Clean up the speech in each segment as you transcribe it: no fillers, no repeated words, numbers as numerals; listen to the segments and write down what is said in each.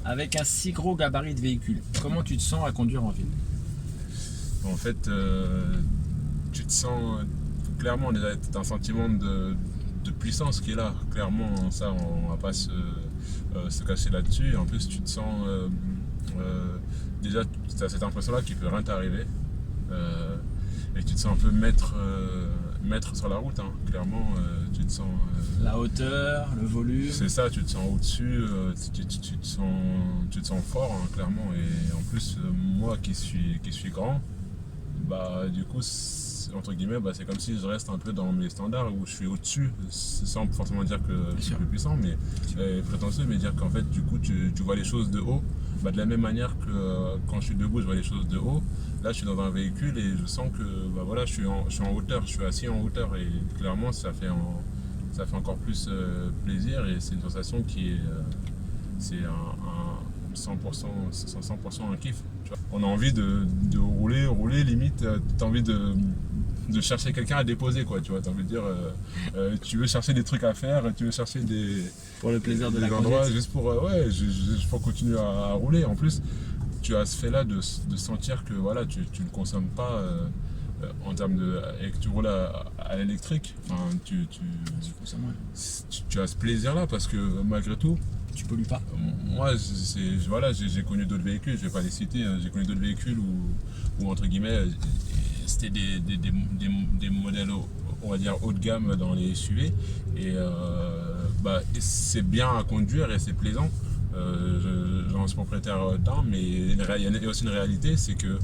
Avec un si gros gabarit de véhicule, comment tu te sens à conduire en ville? En fait, tu te sens clairement déjà t'as un sentiment de puissance qui est là. Clairement, ça, on va pas se cacher là-dessus. Et en plus, tu te sens déjà, tu as cette impression-là qu'il peut rien t'arriver. Et tu te sens un peu maître sur la route, hein. Clairement, tu te sens. La hauteur, le volume. C'est ça, tu te sens au-dessus, tu te sens fort, hein, clairement. Et en plus, moi qui suis grand, bah du coup, entre guillemets, bah, c'est comme si je reste un peu dans mes standards où je suis au-dessus, sans forcément dire que je suis plus puissant, mais prétentieux, mais dire qu'en fait, du coup, tu vois les choses de haut. Bah, de la même manière que quand je suis debout, je vois les choses de haut. Là, je suis dans un véhicule et je sens que bah, voilà, je suis en hauteur, je suis assis en hauteur et clairement, ça fait encore plus plaisir et c'est une sensation qui est c'est un 100%, 100% un kiff. Tu vois. On a envie de rouler, limite, tu as envie de chercher quelqu'un à déposer, quoi, tu vois. Tu as envie de dire, tu veux chercher des trucs à faire, tu veux chercher pour le plaisir de des la endroits conduite. juste pour, juste pour continuer à rouler. En plus, tu as ce fait-là de sentir que voilà, tu ne consommes pas en termes de. Et que tu roules à l'électrique, enfin, tu as ce plaisir-là parce que malgré tout, Tu pollues pas. moi, voilà, j'ai connu d'autres véhicules, je vais pas les citer, j'ai connu d'autres véhicules où entre guillemets, c'était des modèles, on va dire, haut de gamme dans les SUV. Et bah, c'est bien à conduire et c'est plaisant. J'en suis propriétaire d'un, mais il y a aussi une réalité, c'est que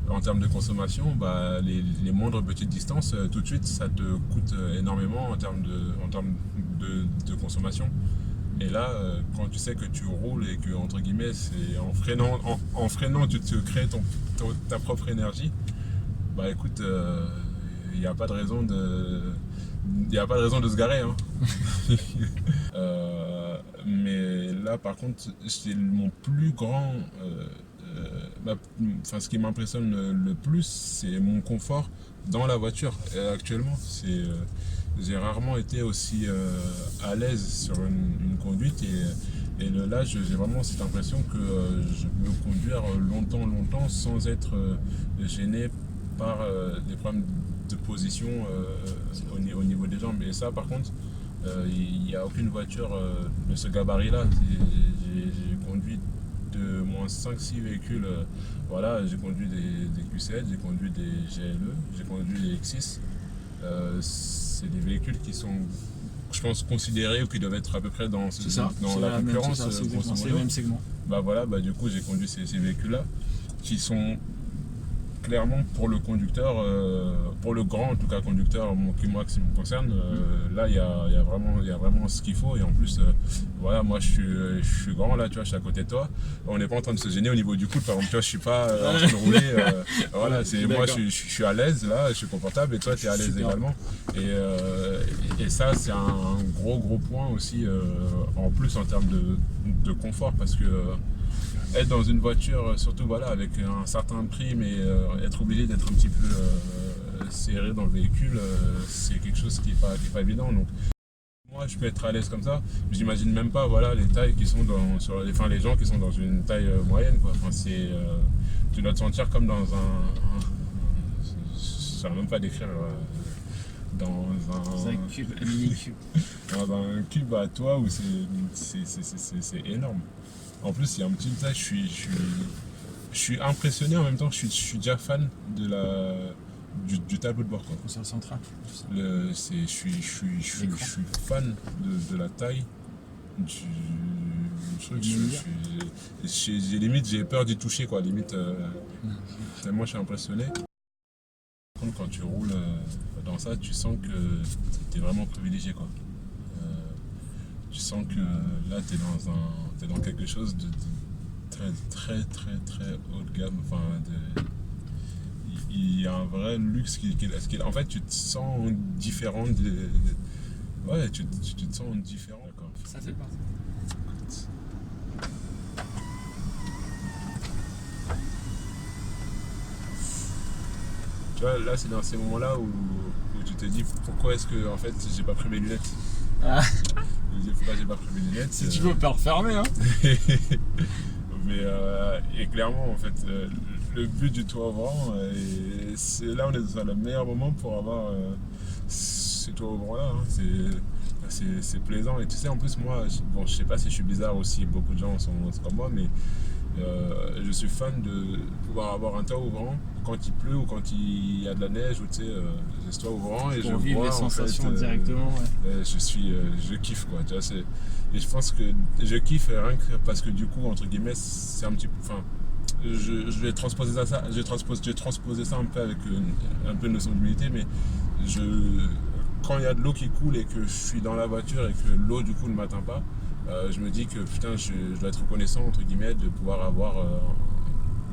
en termes de consommation, bah, les moindres petites distances, tout de suite, ça te coûte énormément en termes de consommation. Et là, quand tu sais que tu roules et que, entre guillemets, c'est en freinant, tu te crées ta propre énergie, bah écoute, il n'y a pas de raison de se garer, hein. Mais là, par contre, c'est mon plus grand. Ce qui m'impressionne le plus, c'est mon confort dans la voiture. Et actuellement, j'ai rarement été aussi à l'aise sur une conduite et là, j'ai vraiment cette impression que je peux conduire longtemps sans être gêné par des problèmes de position au niveau des jambes. Et ça, par contre, il n'y a aucune voiture de ce gabarit-là. J'ai conduit de moins 5-6 véhicules. Voilà, j'ai conduit des Q7, j'ai conduit des GLE, j'ai conduit des X6. C'est des véhicules qui sont, je pense, considérés ou qui doivent être à peu près dans la concurrence. C'est le même segment. Bah voilà, bah du coup j'ai conduit ces véhicules-là qui sont clairement pour le conducteur, pour le grand en tout cas conducteur, qui me concerne, là il y a vraiment ce qu'il faut et en plus voilà, moi je suis grand là, tu vois, je suis à côté de toi, on n'est pas en train de se gêner au niveau du coude par exemple, tu vois, je suis pas en train de rouler, voilà, moi je suis à l'aise là, je suis confortable et toi tu es à l'aise également et ça c'est un gros point aussi en plus en termes de confort parce que être dans une voiture, surtout voilà, avec un certain prix, mais être obligé d'être un petit peu serré dans le véhicule, c'est quelque chose qui est pas évident. Donc, moi, je peux être à l'aise comme ça. J'imagine même pas voilà, les tailles qui sont les gens qui sont dans une taille moyenne. Quoi. Enfin, tu dois te sentir comme dans je ne sais même pas décrire. Dans un cube, un mini-cube. Dans un cube à toi où c'est énorme. En plus, il y a un petit détail, je suis impressionné en même temps que je suis déjà fan du tableau de bord. Quoi. Console centrale. Je suis fan de la taille du truc. Limite, j'ai peur d'y toucher, quoi. Limite, tellement je suis impressionné. Quand tu roules dans ça, tu sens que tu es vraiment privilégié, quoi. Tu sens que là, t'es dans quelque chose de très haut de gamme. Enfin, il y a un vrai luxe en fait, tu te sens différent ouais, tu te sens différent. D'accord. Ça fait partie. Tu vois, là, c'est dans ces moments-là où où tu te dis pourquoi est-ce que en fait j'ai pas pris mes lunettes. Ah. Je me dis pourquoi j'ai pas pris mes lunettes. Si tu veux, on peut refermer. Hein. Mais et clairement en fait le but du toit ouvrant, c'est là on est dans le meilleur moment pour avoir ce toit ouvrant là. C'est plaisant et tu sais en plus moi, bon je sais pas si je suis bizarre aussi, beaucoup de gens sont comme moi, mais je suis fan de pouvoir avoir un toit ouvrant quand il pleut ou quand il y a de la neige ou tu sais, ce toit ouvrant et Pour je vivre vois les en sensations fait, directement. Ouais. je kiffe quoi, tu vois, et je pense que je kiffe rien que parce que du coup entre guillemets c'est un petit peu, enfin je vais transposer ça, je vais transposer ça un peu avec un peu de notion d'humilité, mais je quand il y a de l'eau qui coule et que je suis dans la voiture et que l'eau du coup ne m'atteint pas, je me dis que putain je dois être reconnaissant entre guillemets de pouvoir avoir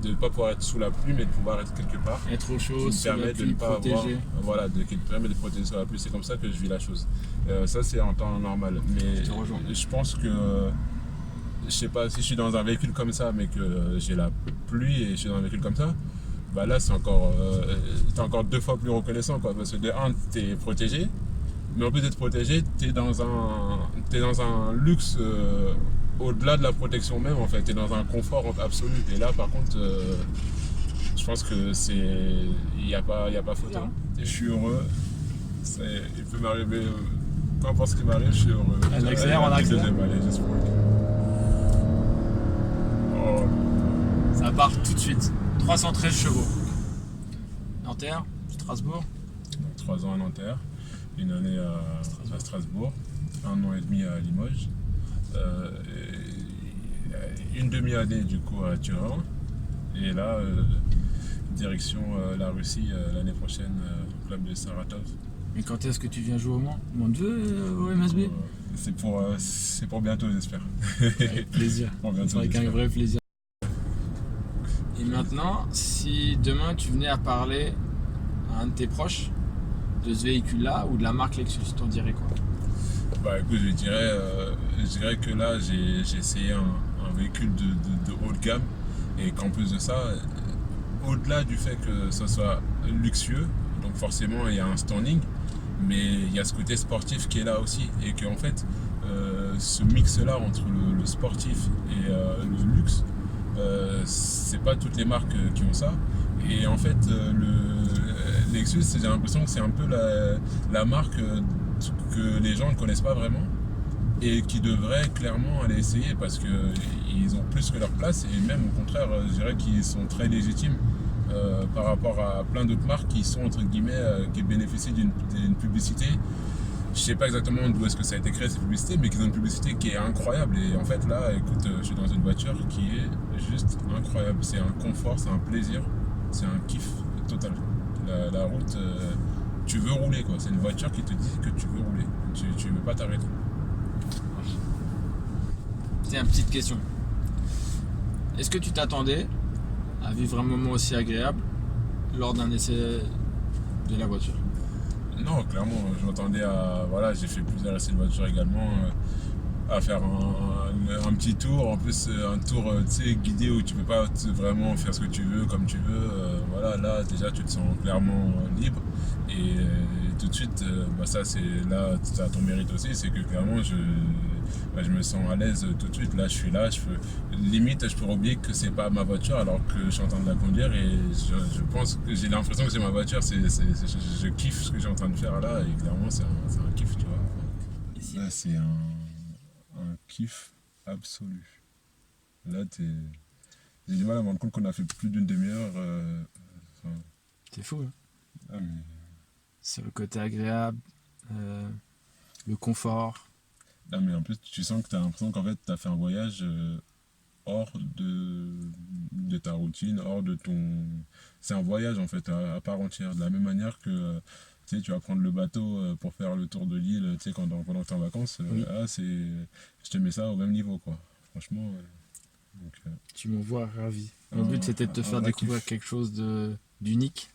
de ne pas pouvoir être sous la pluie mais de pouvoir être quelque part Être au qui chaud, me sous la permet de pluie, ne pas protégé. avoir voilà qui me permet de protéger sur la pluie. C'est comme ça que je vis la chose. Ça c'est en temps normal, mais Je te rejoins. je pense que je sais pas si je suis dans un véhicule comme ça mais que j'ai la pluie et je suis dans un véhicule comme ça, bah là c'est encore t'es encore deux fois plus reconnaissant quoi, parce que de un t'es protégé, mais en plus d'être protégé t'es dans un luxe au-delà de la protection même en fait, t'es dans un confort absolu et là par contre je pense que il n'y a pas photo. Non. Et je suis heureux, il peut m'arriver peu importe ce qui m'arrive, je suis heureux. On accélère, on accélère. Allez, j'espère. Oh. Ça part tout de suite. 313 chevaux. Nanterre, Strasbourg. Donc 3 ans à Nanterre, une année à Strasbourg, 1 an et demi à Limoges, et une demi-année du coup à Turin, et là direction la Russie l'année prochaine, au club de Saratov. Et quand est-ce que tu viens jouer au Mans? Mans 2 au MSB? C'est pour bientôt j'espère. Avec plaisir. Pour bientôt, C'est avec un j'espère. vrai plaisir. Et maintenant, si demain tu venais à parler à un de tes proches de ce véhicule-là ou de la marque Lexus, t'en dirais quoi? Bah écoute, je dirais que là j'ai essayé un véhicule de haut de gamme et qu'en plus de ça, au-delà du fait que ça soit luxueux, donc forcément il y a un standing, mais il y a ce côté sportif qui est là aussi et qu'en fait ce mix-là entre le sportif et le luxe, c'est pas toutes les marques qui ont ça. Et en fait, le Lexus, j'ai l'impression que c'est un peu la marque que les gens ne connaissent pas vraiment et qui devraient clairement aller essayer parce qu'ils ont plus que leur place et même au contraire, je dirais qu'ils sont très légitimes par rapport à plein d'autres marques qui sont entre guillemets qui bénéficient d'une publicité. Je sais pas exactement d'où est-ce que ça a été créé cette publicité, mais qu'ils ont une publicité qui est incroyable. Et en fait là, écoute, je suis dans une voiture qui est juste incroyable. C'est un confort, c'est un plaisir, c'est un kiff total. La route, tu veux rouler quoi. C'est une voiture qui te dit que tu veux rouler. Tu veux pas t'arrêter. C'est une petite question. Est-ce que tu t'attendais à vivre un moment aussi agréable lors d'un essai de la voiture? Non, clairement, je m'attendais à. Voilà, j'ai fait plusieurs essais de voiture également, à faire un petit tour. En plus, un tour tu sais, guidé où tu peux pas vraiment faire ce que tu veux, comme tu veux. Voilà, là, déjà, tu te sens clairement libre. Et tout de suite, bah, ça, c'est là, tu as ton mérite aussi. C'est que clairement, je me sens à l'aise tout de suite. Là, je suis là, limite, je peux oublier que c'est pas ma voiture alors que je suis en train de la conduire et je pense que j'ai l'impression que c'est ma voiture. Je kiffe ce que j'ai en train de faire là et clairement, c'est un kiff, tu vois. Là, c'est un kiff absolu. Là, j'ai du mal à me rendre compte qu'on a fait plus d'une demi-heure. C'est fou, hein? Ah, mais... C'est le côté agréable, le confort. Ah, mais en plus, tu sens que tu as l'impression qu'en fait, tu as fait un voyage hors de ta routine, hors de ton... C'est un voyage, en fait, à part entière. De la même manière que tu sais, tu vas prendre le bateau pour faire le tour de l'île, tu sais, pendant que tu es en vacances. Oui. Là, je te mets ça au même niveau, quoi. Franchement... donc, Tu m'en vois ravi. Mon but c'était de te faire découvrir quelque chose d'unique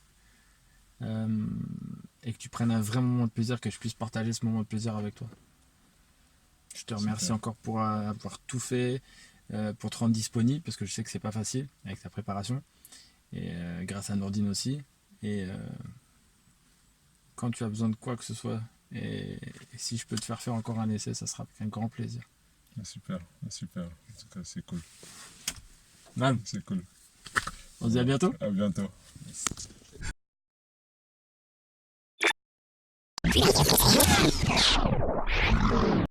et que tu prennes un vrai moment de plaisir, que je puisse partager ce moment de plaisir avec toi. Je te remercie encore pour avoir tout fait, pour te rendre disponible parce que je sais que c'est pas facile avec ta préparation et grâce à Nordine aussi. Et quand tu as besoin de quoi que ce soit. Et si je peux te faire encore un essai, ça sera avec un grand plaisir. Super, super. En tout cas, c'est cool. Man, C'est cool. on se dit à bientôt. À bientôt.